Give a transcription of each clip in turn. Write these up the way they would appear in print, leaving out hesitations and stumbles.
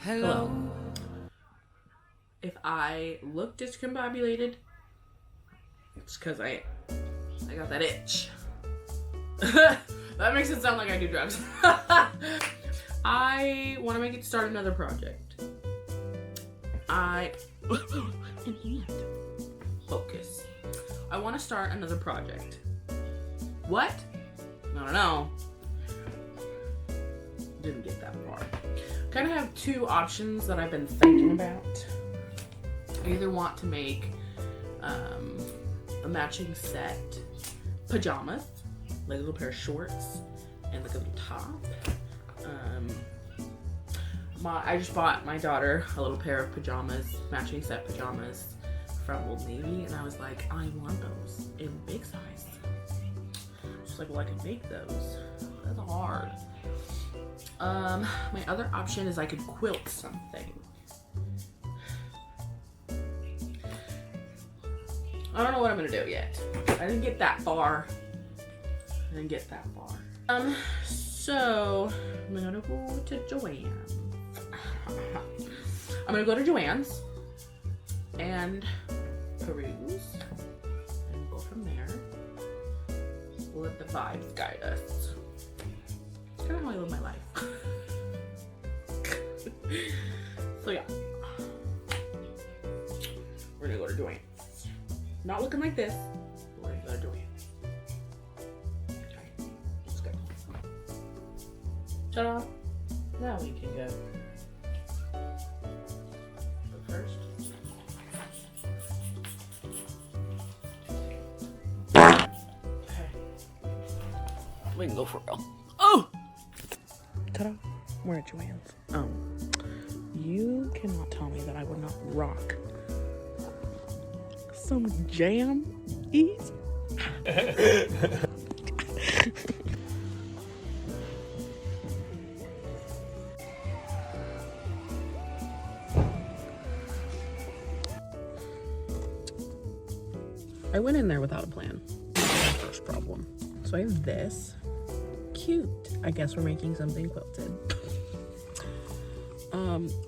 Hello. If I look discombobulated, it's because I got that itch. That makes it sound like I do drugs. I want to start another project. Focus. I want to start another project. What? I don't know. Didn't get that far. Kind of have two options that I've been thinking about. I either want to make a matching set pajamas, like a little pair of shorts and like a little top. I just bought my daughter a little pair of pajamas, matching set pajamas from Old Navy, and I was like, I want those in big size. She's like, well, I can make those. That's hard. My other option is I could quilt something. I don't know what I'm gonna do yet. I didn't get that far. So I'm gonna go to Joann's. I'm gonna go to Joann's and peruse and go from there. We'll let the vibes guide us. That's kind of how I live my life. So yeah, we're gonna go to Joann's. Not looking like this, but we're gonna go to Joann's. Okay, let's go. Ta-da! Now we can go. But first, okay, we can go for real. Oh! Ta-da! We're at Joann's. You cannot tell me that I would not rock some jam ease. I went in there without a plan. First problem. So I have this. Cute. I guess we're making something quilted.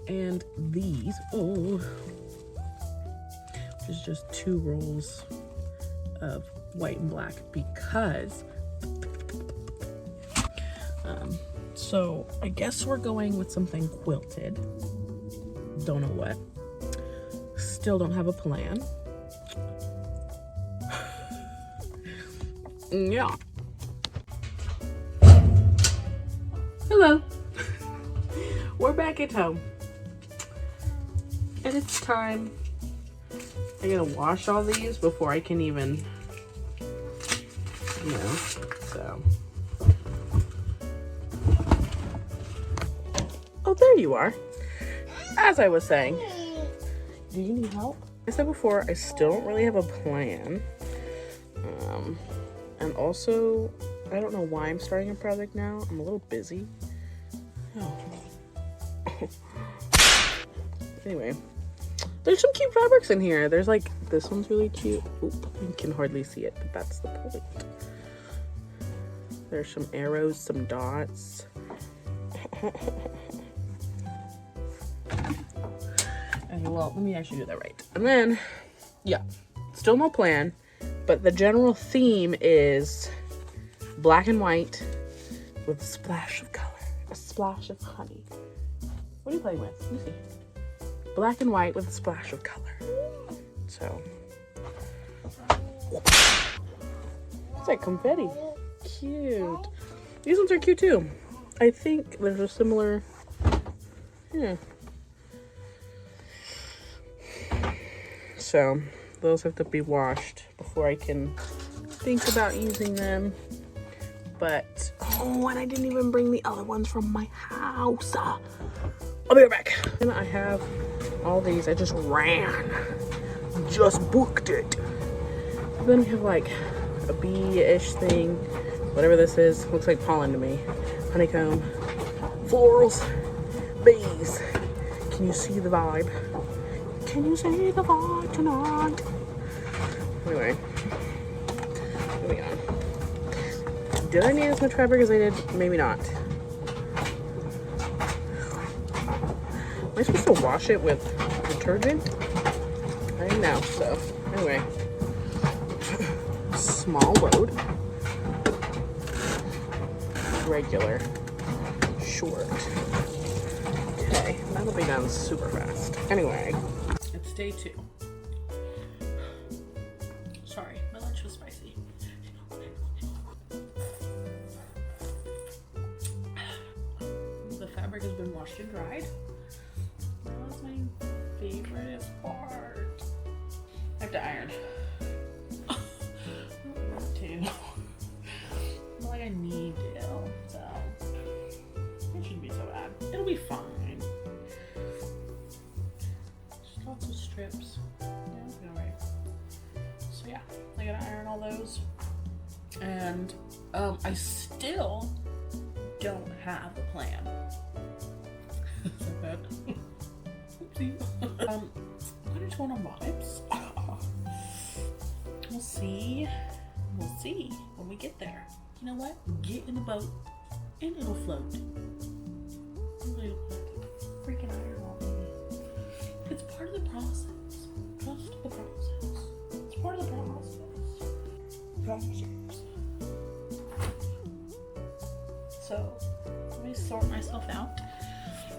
And these, which is just 2 rolls of white and black because, so I guess we're going with something quilted. Don't know what. Still don't have a plan. Yeah. Hello. We're back at home. And it's time. I gotta wash all these before I can even, so. Oh, there you are. As I was saying, do you need help? I said before, I still don't really have a plan. And also, I don't know why I'm starting a project now. I'm a little busy. Oh. Anyway, there's some cute fabrics in here. There's like, this one's really cute. Oop, you can hardly see it, but that's the point. There's some arrows, some dots. And well, let me actually do that right. And then, yeah, still no plan, but the general theme is black and white with a splash of color, a splash of honey. What are you playing with? Let me see. Black and white with a splash of color. So, it's like confetti. Cute. These ones are cute too. I think there's a similar, yeah. So, those have to be washed before I can think about using them. But, oh, and I didn't even bring the other ones from my house. I'll be right back. And I have all these. I just booked it. And then we have like a bee-ish thing, whatever this is. Looks like pollen to me. Honeycomb, florals, bees. Can you see the vibe? Can you see the vibe tonight? Anyway, moving on. Did I need as much fabric as I did? Maybe not. Am I supposed to wash it with detergent? I don't know. So anyway, small load, regular, short. Okay, that'll be done super fast. Anyway, it's day 2. Sorry, my lunch was spicy. The fabric has been washed and dried. That was my favorite part. I have to iron. I don't want to. Not like I need to, so it shouldn't be so bad. It'll be fine. Just lots of strips. Yeah, it'll be alright. So yeah, I gotta iron all those. And I still don't have a plan. Is that bad? Oopsie. I'm gonna turn on vibes. We'll see. We'll see when we get there. You know what? Get in the boat and it'll float. Freaking iron on me. It's part of the process. Trust the process. It's part of the process. So let me sort myself out,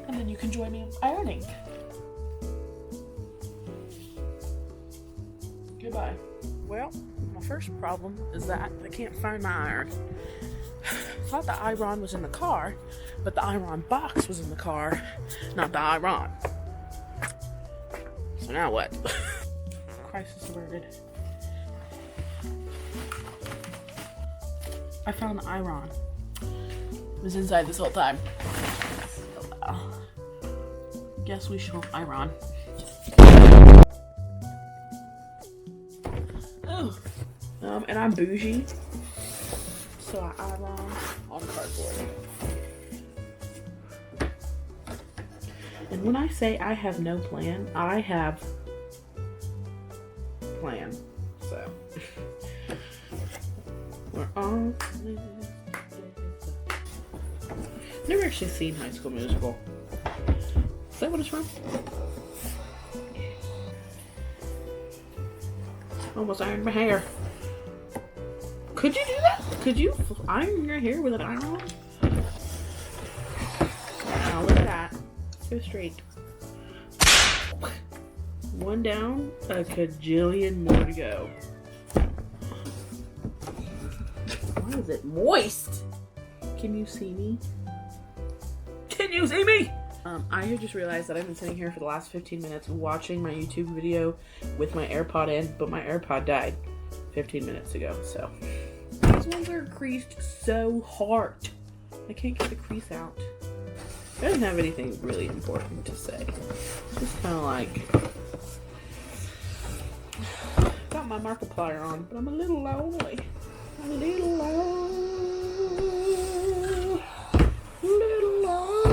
and then you can join me in ironing. Goodbye. Well, my first problem is that I can't find my iron. I thought the iron was in the car, but the iron box was in the car, not the iron. So now what? Crisis averted. I found the iron. It was inside this whole time. Guess we shall iron. Oh. And I'm bougie, so I iron on cardboard. And when I say I have no plan, I have plan. So we're on. Never actually seen High School Musical. Is that what it's from? Almost ironed my hair. Could you do that? Could you iron your hair with an iron? Wow, look at that. So straight. One down, a cajillion more to go. Why is it moist? Can you see me? Can you see me? I have just realized that I've been sitting here for the last 15 minutes watching my YouTube video with my AirPod in, but my AirPod died 15 minutes ago, so. These ones are creased so hard. I can't get the crease out. I don't have anything really important to say. Just kind of like, got my Markiplier on, but I'm a little lonely. I'm a little low. Little low.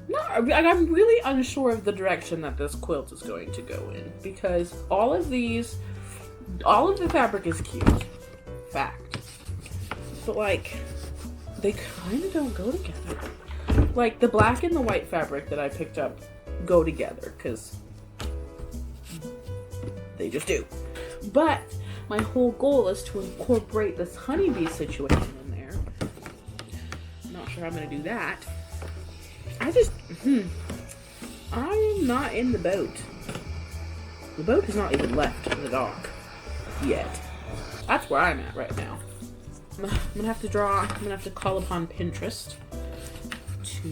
No, I'm really unsure of the direction that this quilt is going to go in, because all of the fabric is cute. Fact. But like, they kind of don't go together. Like, the black and the white fabric that I picked up go together, because they just do. But my whole goal is to incorporate this honeybee situation in there. I'm not sure how I'm going to do that. I am not in the boat. The boat has not even left the dock yet. That's where I'm at right now. I'm gonna have to call upon Pinterest to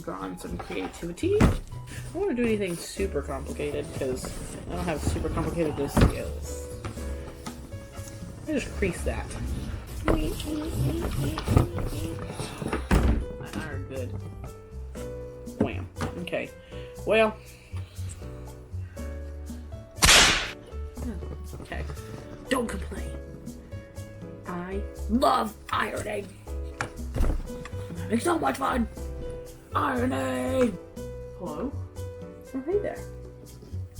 draw on some creativity. I don't want to do anything super complicated because I don't have super complicated skills. I just crease that. I ironed good. Wham. Okay. Well. Okay. Don't complain. I love ironing. I'm having so much fun. Ironing. Hello? Oh, hey there.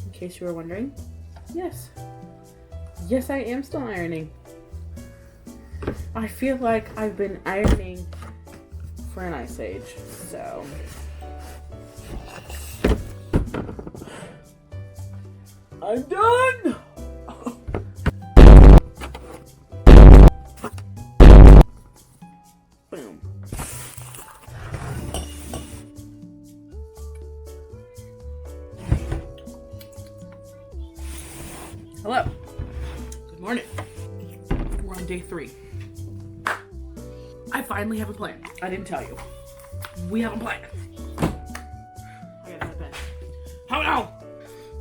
In case you were wondering, Yes. Yes, I am still ironing. I feel like I've been ironing for an ice age, so. I'm done! Boom. Hello. Good morning. We're on day 3. I finally have a plan. I didn't tell you. We have a plan. I gotta have a pen. Oh no!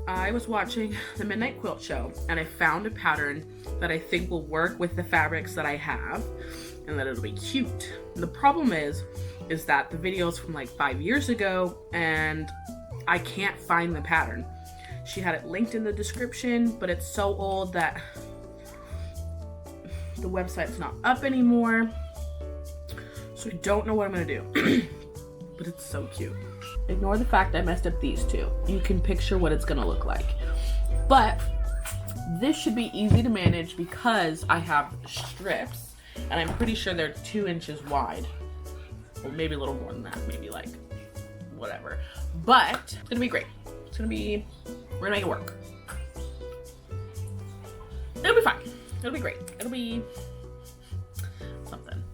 I was watching the Midnight Quilt Show and I found a pattern that I think will work with the fabrics that I have and that it'll be cute. And the problem is that the video is from like 5 years ago and I can't find the pattern. She had it linked in the description, but it's so old that the website's not up anymore. So I don't know what I'm gonna do, but it's so cute. Ignore the fact I messed up these two. You can picture what it's gonna look like. But this should be easy to manage because I have strips and I'm pretty sure they're 2 inches wide. Or maybe a little more than that, maybe like whatever. But it's gonna be great. It's gonna be, we're gonna make it work. It'll be fine. It'll be great. It'll be something.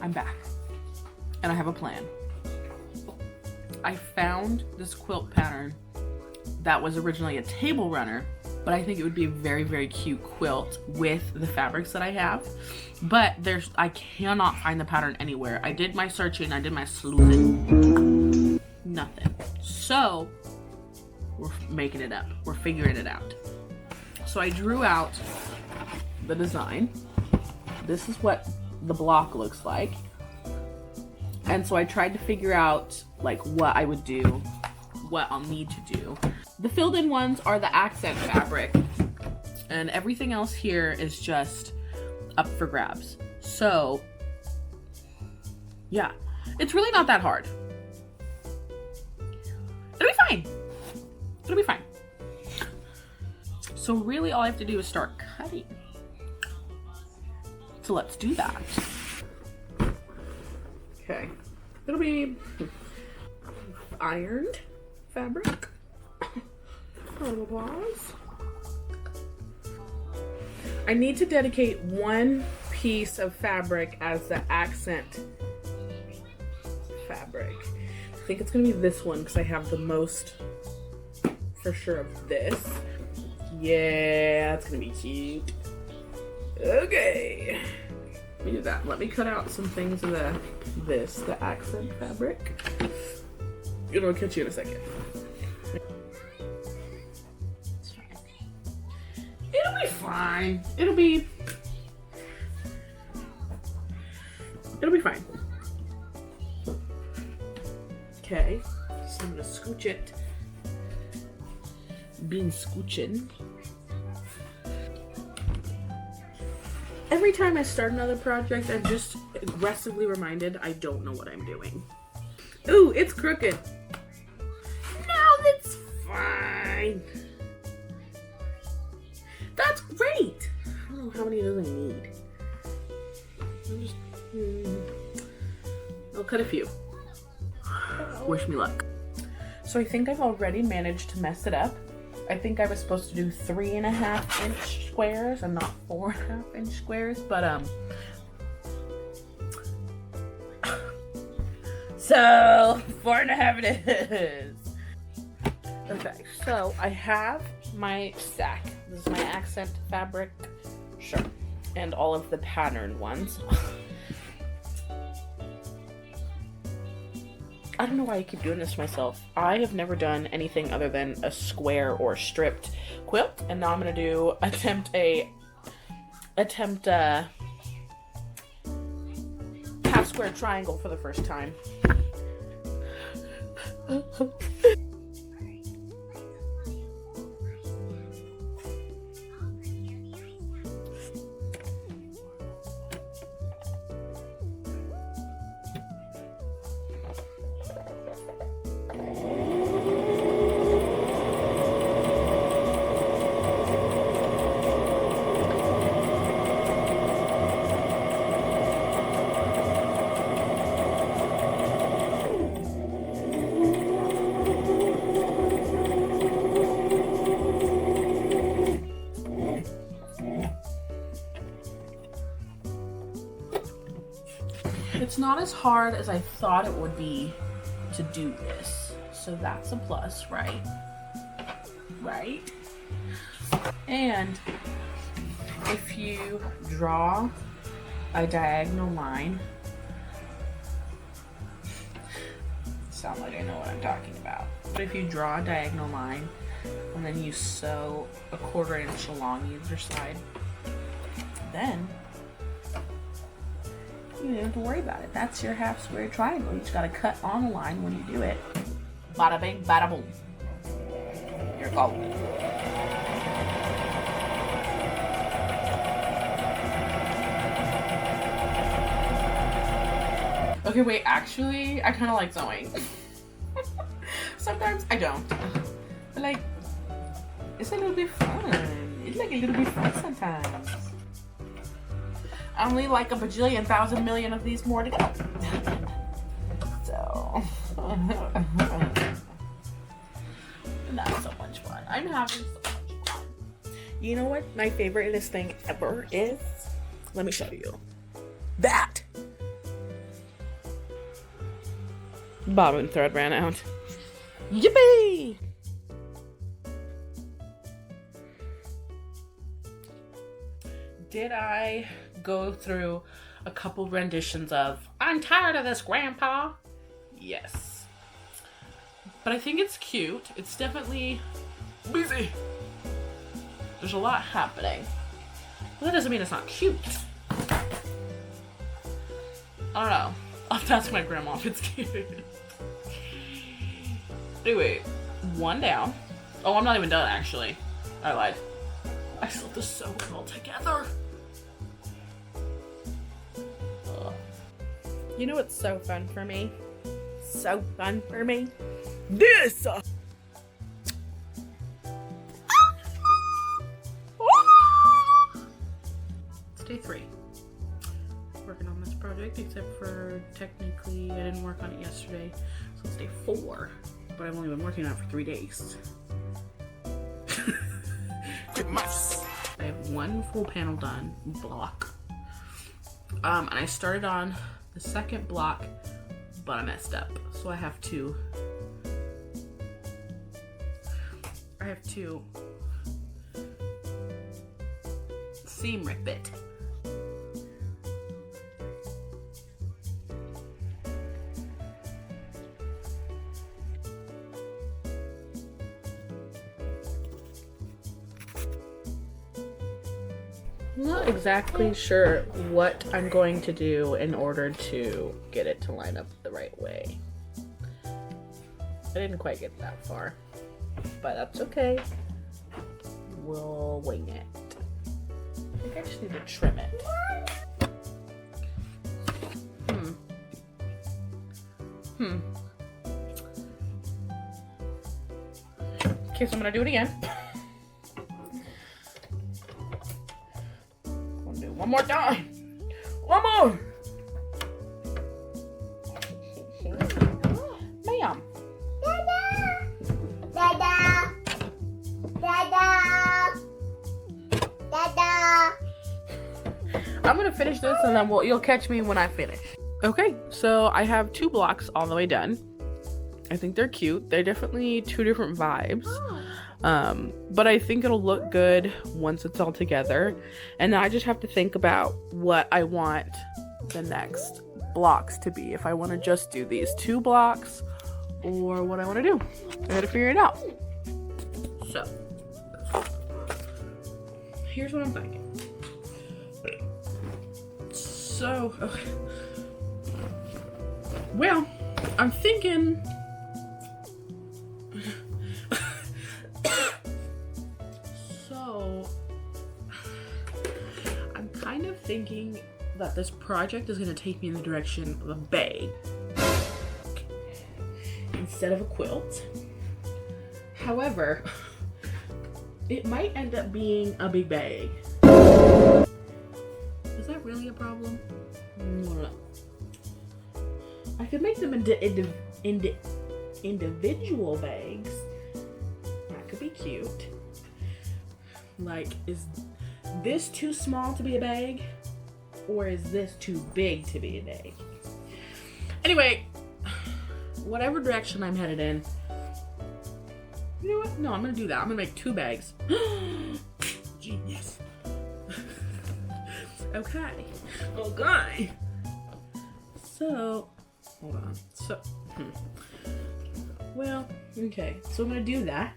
I'm back and I have a plan. I found this quilt pattern that was originally a table runner, but I think it would be a very, very cute quilt with the fabrics that I have. But I cannot find the pattern anywhere. I did my searching, I did my sleuthing. Nothing. So we're making it up. We're figuring it out. So I drew out the design. This is what the block looks like. And so I tried to figure out like what I would do, what I'll need to do. The filled in ones are the accent fabric and everything else here is just up for grabs. So yeah, it's really not that hard. It'll be fine. It'll be fine. So really all I have to do is start cutting. So let's do that. Okay, it'll be ironed fabric. Round of applause. I need to dedicate one piece of fabric as the accent fabric. I think it's gonna be this one because I have the most for sure of this. Yeah, that's gonna be cute. Okay. Let me do that. Let me cut out some things of the accent fabric. It'll catch you in a second. It'll be fine. It'll be fine. Okay, so I'm gonna scooch it. Been scooching. Every time I start another project, I'm just aggressively reminded I don't know what I'm doing. Ooh, it's crooked. No, that's fine. That's great. I don't know how many of those I need. I'll cut a few. Wish me luck. So I think I've already managed to mess it up. I think I was supposed to do 3.5 inch squares and not 4.5 inch squares, but so 4.5 it is. Okay, so I have my stack. This is my accent fabric, sure, and all of the patterned ones. I don't know why I keep doing this to myself. I have never done anything other than a square or stripped quilt, and now I'm gonna do attempt half square triangle for the first time. not as hard as I thought it would be to do this. So that's a plus, right? Right? And if you draw a diagonal line, sound like I know what I'm talking about. But if you draw a diagonal line and then you sew a 1/4 inch along either side, then you don't have to worry about it. That's your half square triangle. You just gotta cut on a line when you do it. Bada bing, bada boom. You're golden. Okay, wait, actually, I kind of like sewing. Sometimes I don't. But like, it's a little bit fun. It's like a little bit fun sometimes. I only like a bajillion, thousand million of these more to go. So, not so much fun. I'm having so much fun. You know what my favoriteest thing ever is? Let me show you. That! Bobbin thread ran out. Yippee! Did I go through a couple renditions of "I'm tired of this, Grandpa"? Yes. But I think it's cute. It's definitely busy. There's a lot happening. But that doesn't mean it's not cute. I don't know. I'll have to ask my grandma if it's cute. Anyway, one down. Oh, I'm not even done actually. I lied. I still have to sew it all together. You know what's so fun for me? So fun for me? This! It's day 3. Working on this project, except for technically I didn't work on it yesterday. So it's day 4. But I've only been working on it for 3 days. I have 1 full panel done, block. And I started on the 2nd block, but I messed up. So I have to seam rip it. I'm not exactly sure what I'm going to do in order to get it to line up the right way. I didn't quite get that far, but that's okay. We'll wing it. I think I just need to trim it. Okay, so I'm gonna do it again. One more time. One more. Ma'am. Dada. Dada. Dada. I'm gonna finish this and then you'll catch me when I finish. Okay, so I have 2 blocks all the way done. I think they're cute. They're definitely 2 different vibes. But I think it'll look good once it's all together. And then I just have to think about what I want the next blocks to be. If I want to just do these 2 blocks or what I want to do. I gotta figure it out. So, here's what I'm thinking. So, okay. Well, I'm thinking... thinking that this project is going to take me in the direction of a bag instead of a quilt. However, it might end up being a big bag. Is that really a problem? No. I could make them into individual bags. That could be cute. Like, is this too small to be a bag? Or is this too big to be a bag? Anyway, whatever direction I'm headed in, you know what? No, I'm gonna do that. I'm gonna make 2 bags. Genius. Okay. So, hold on. So, well, okay. So I'm gonna do that.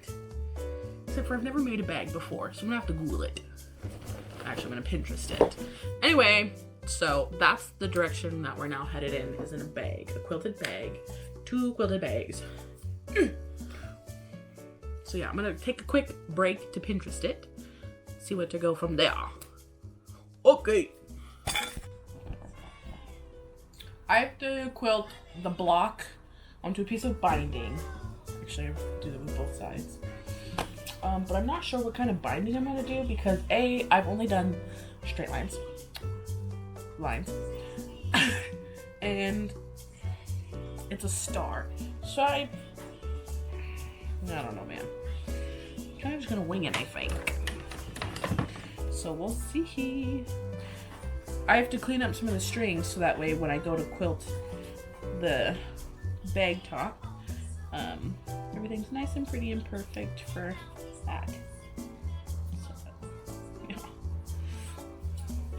Except for I've never made a bag before, so I'm gonna have to Google it. Actually, I'm gonna Pinterest it. Anyway, so that's the direction that we're now headed in, is in a bag. A quilted bag. 2 quilted bags. So yeah, I'm gonna take a quick break to Pinterest it. See where to go from there. Okay. I have to quilt the block onto a piece of binding. Actually, I do that with both sides. But I'm not sure what kind of binding I'm gonna do because I've only done straight lines. And it's a star. So I don't know, man. I'm kind of just gonna wing it, I think. So we'll see. I have to clean up some of the strings so that way when I go to quilt the bag top, everything's nice and pretty and perfect for that. So, yeah.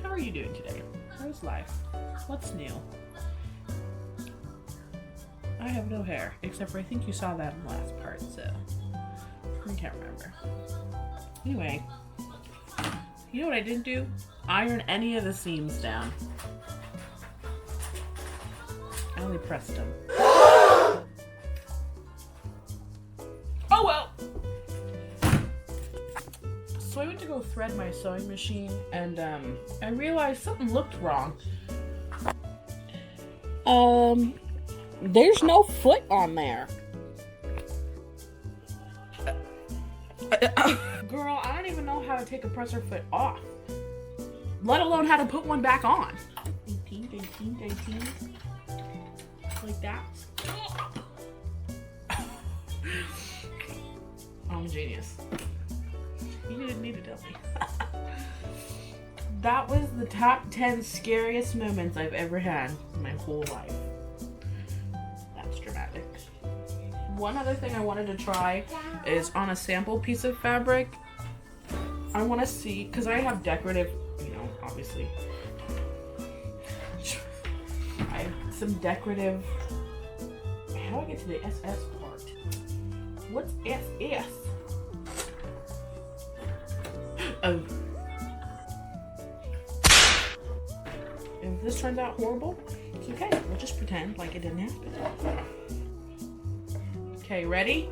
How are you doing today? How's life? What's new? I have no hair, except for I think you saw that in the last part, so I can't remember. Anyway, you know what I didn't do? Iron any of the seams down. I only pressed them. Oh well! So I went to go thread my sewing machine and I realized something looked wrong. There's no foot on there. Girl, I don't even know how to take a presser foot off, let alone how to put one back on. 18, like that. I'm a genius. You didn't need to tell me. That was the top 10 scariest moments I've ever had in my whole life. That's dramatic. One other thing I wanted to try is on a sample piece of fabric. I want to see, because I have decorative, obviously. I have some decorative. How do I get to the SS part? What's SS? Oh. If this turns out horrible, it's okay. We'll just pretend like it didn't happen. Okay, ready?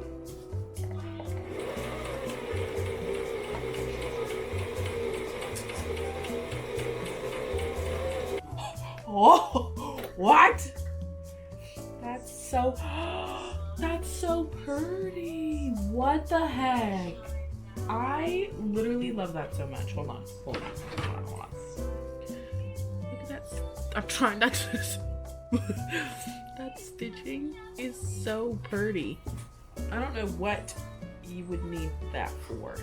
Oh, what? That's so pretty. What the heck? I literally love that so much. Hold on. Look at that. I'm trying not to. That stitching is so pretty. I don't know what you would need that for.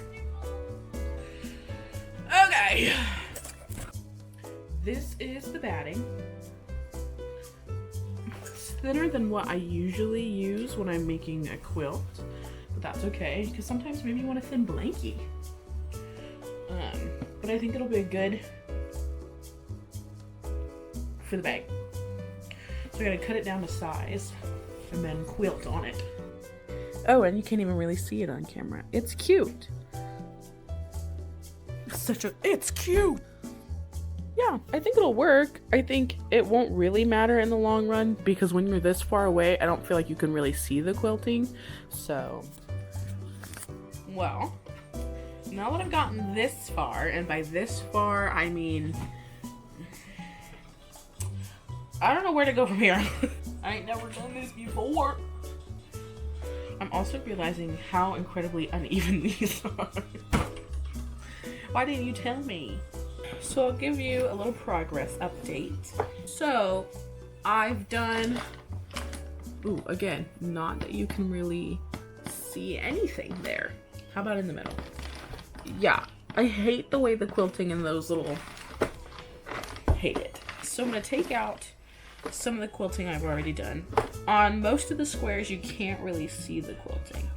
Okay. This is the batting. It's thinner than what I usually use when I'm making a quilt, but that's okay because sometimes maybe you want a thin blankie. But I think it'll be good for the bag. So I gotta cut it down to size and then quilt on it. Oh, and you can't even really see it on camera. It's cute. It's cute. Yeah, I think it'll work. I think it won't really matter in the long run because when you're this far away, I don't feel like you can really see the quilting. So, well, now that I've gotten this far, and by this far, I mean, I don't know where to go from here. I ain't never done this before. I'm also realizing how incredibly uneven these are. Why didn't you tell me? So I'll give you a little progress update. So I've done, ooh, again, not that you can really see anything there. How about in the middle? Yeah, I hate the way the quilting in those little, hate it. So I'm gonna take out some of the quilting I've already done. On most of the squares, you can't really see the quilting,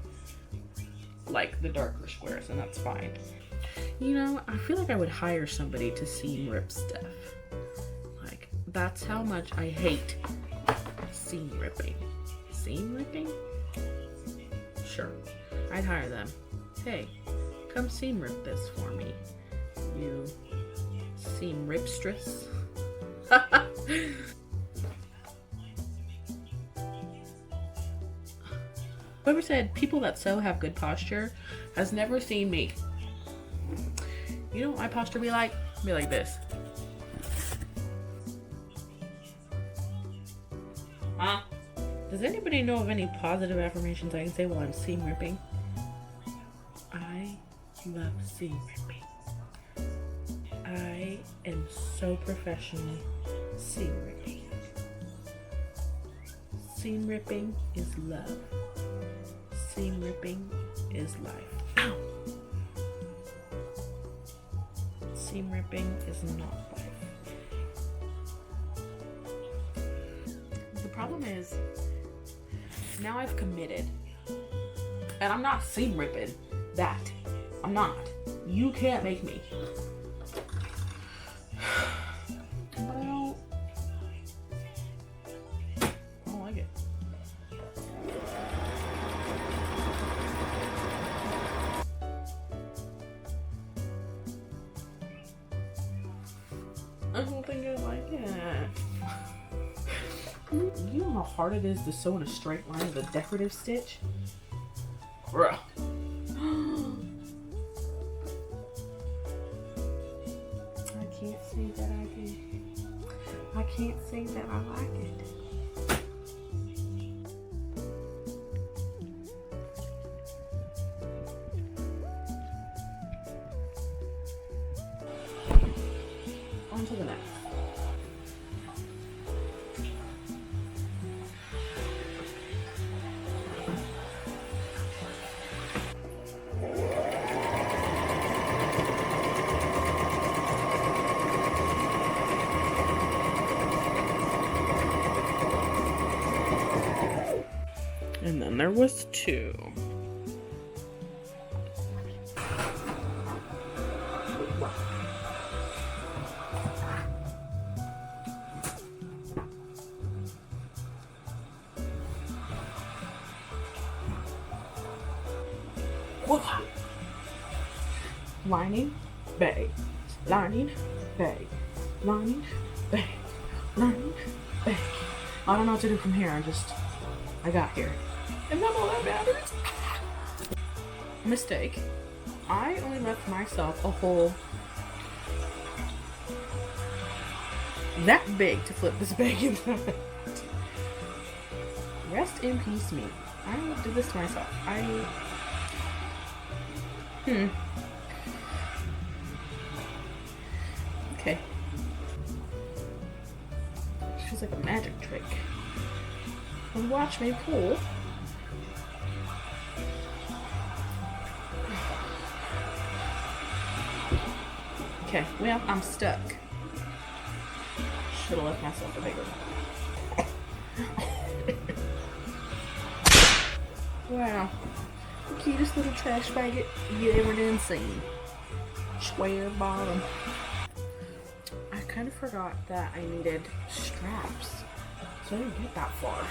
like the darker squares, and that's fine. You know, I feel like I would hire somebody to seam rip stuff. Like, that's how much I hate seam ripping. Seam ripping? Sure, I'd hire them. Hey, come seam rip this for me, you seam ripstress. Whoever said people that sew have good posture has never seen me. You know what my posture be like? Be like this. Huh? Does anybody know of any positive affirmations I can say while I'm seam ripping? I love seam ripping. I am so professional seam ripping. Seam ripping is love. Seam ripping is life. Ow! Seam ripping is not life. The problem is, now I've committed, and I'm not seam ripping that. I'm not. You can't make me. But I don't like it. I don't think I like it. You know how hard it is to sew in a straight line with a decorative stitch? Bruh. I can't say that I do. I can't say that I like it. On to the next. And then there was two. Lining, bag, lining, bag, lining, bag, lining, bag. I don't know what to do from here. I got here. And that's all that matters. Mistake. I only left myself a hole that big to flip this bag into. Rest in peace, me. I did this to myself. Okay. Feels like a magic trick. And watch me pull. Okay, well, I'm stuck. Should have left myself a bigger one. Wow. The cutest little trash bag you ever done seen. Square bottom. I kind of forgot that I needed straps. So I didn't get that far.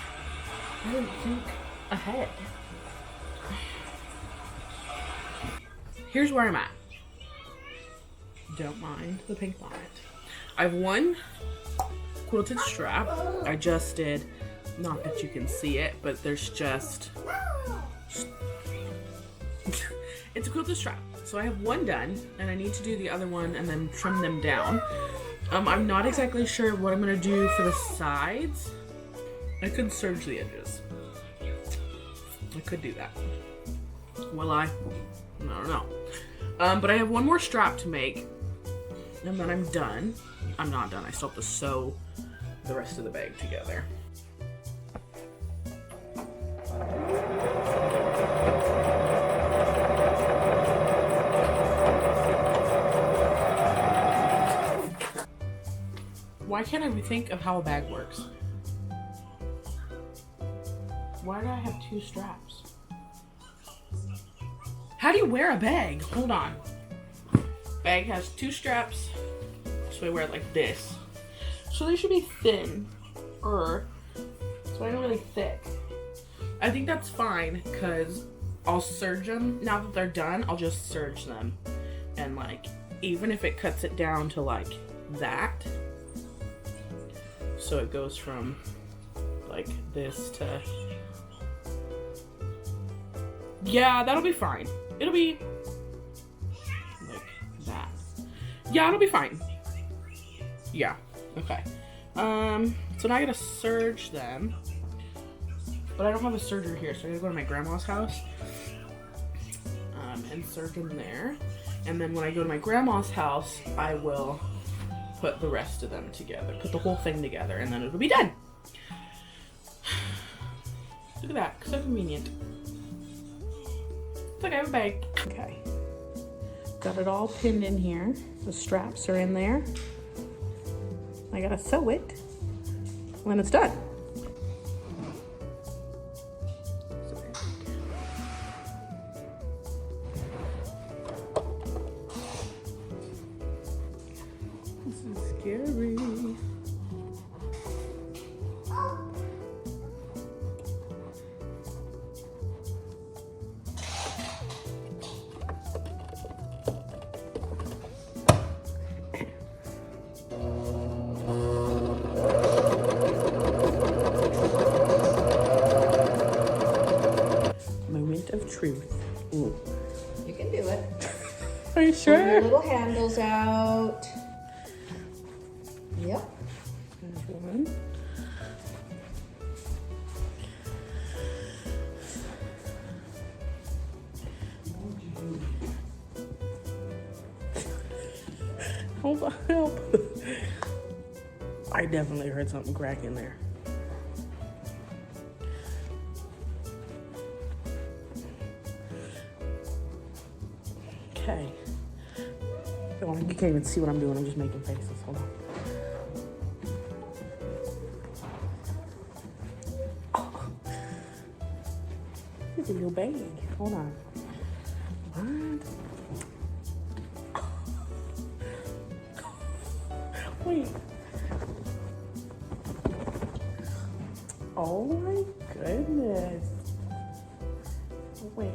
I didn't think ahead. Here's where I'm at. Don't mind the pink bonnet. I have one quilted strap. I just did, not that you can see it, but there's just, it's a quilted strap. So I have one done, and I need to do the other one and then trim them down. I'm not exactly sure what I'm gonna do for the sides. I could serge the edges. I could do that. Will I? I don't know. But I have one more strap to make, and then I'm done. I'm not done. I still have to sew the rest of the bag together. Why can't I think of how a bag works? Why do I have 2 straps? How do you wear a bag? Hold on. Bag has 2 straps, so I wear it like this. So they should be thin, so I don't really thick. I think that's fine because I'll serge them. Now that they're done, I'll just serge them. And like, even if it cuts it down to like that, so it goes from like this to, yeah, that'll be fine. It'll be like that. Yeah, it'll be fine. Yeah, okay. So now I gotta serge them. But I don't have a serger here, so I gotta go to my grandma's house and serge them there. And then when I go to my grandma's house, I will put the rest of them together, put the whole thing together, and then it'll be done. Look at that, so convenient. It's like I have a bag. Okay, got it all pinned in here. The straps are in there. I gotta sew it when it's done. Scary. Moment of truth. Ooh. You can do it. Are you sure? Pull your little handles out. Yep. There's one. Hold on, help. I definitely heard something crack in there. Okay. You can't even see what I'm doing. I'm just making faces. Hold on. It's a little bag. Hold on. What? Wait. Oh my goodness. Wait.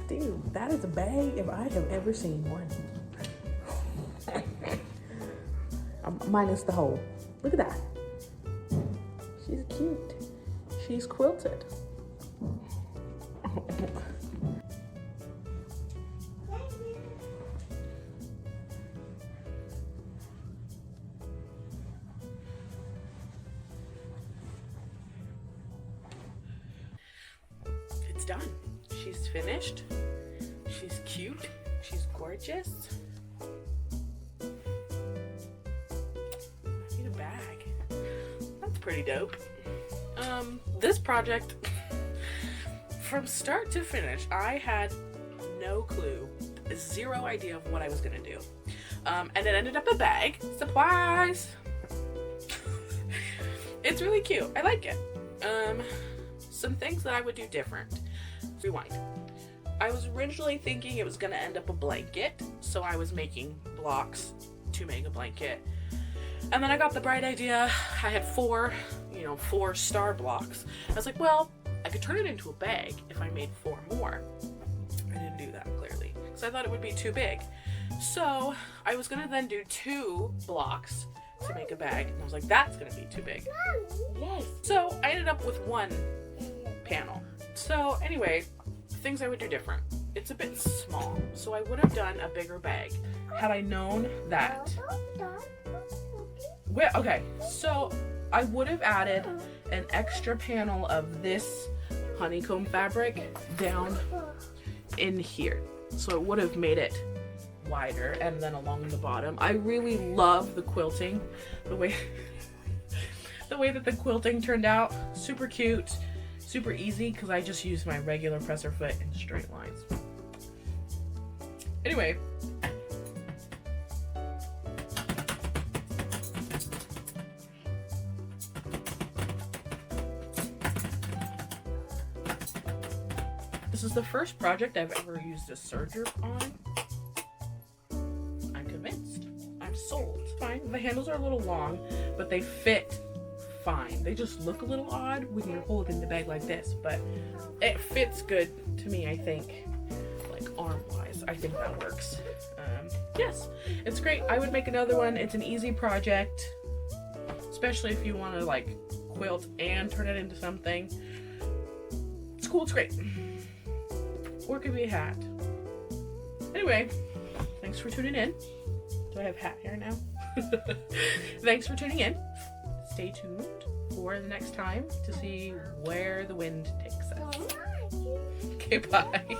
Dude, that is a bag if I have ever seen one. Minus the hole. Look at that. She's cute. She's quilted. It's done. She's finished. She's cute. She's gorgeous. Pretty dope. This project, from start to finish, I had no clue, 0 idea of what I was gonna do. And it ended up a bag. Surprise! It's really cute. I like it. Some things that I would do different. Rewind. I was originally thinking it was gonna end up a blanket, so I was making blocks to make a blanket. And then I got the bright idea. I had 4 star blocks. I was like, well, I could turn it into a bag if I made 4 more. I didn't do that, clearly, because I thought it would be too big. So I was gonna then do 2 blocks to make a bag, and I was like, that's gonna be too big. Yes. So I ended up with 1 panel. So anyway, things I would do different. It's a bit small, so I would have done a bigger bag had I known that. Well, okay, so I would have added an extra panel of this honeycomb fabric down in here. So it would have made it wider, and then along the bottom. I really love the quilting, the way that the quilting turned out. Super cute, super easy, because I just use my regular presser foot in straight lines. Anyway. This is the first project I've ever used a serger on. I'm convinced. I'm sold. It's fine. The handles are a little long, but they fit fine. They just look a little odd when you're holding the bag like this, but it fits good to me, I think. Like arm-wise, I think that works. Yes, it's great. I would make another one. It's an easy project, especially if you want to like quilt and turn it into something. It's cool. It's great. Or it could be a hat. Anyway, thanks for tuning in. Do I have hat hair now? Thanks for tuning in. Stay tuned for the next time to see where the wind takes us. Okay, bye.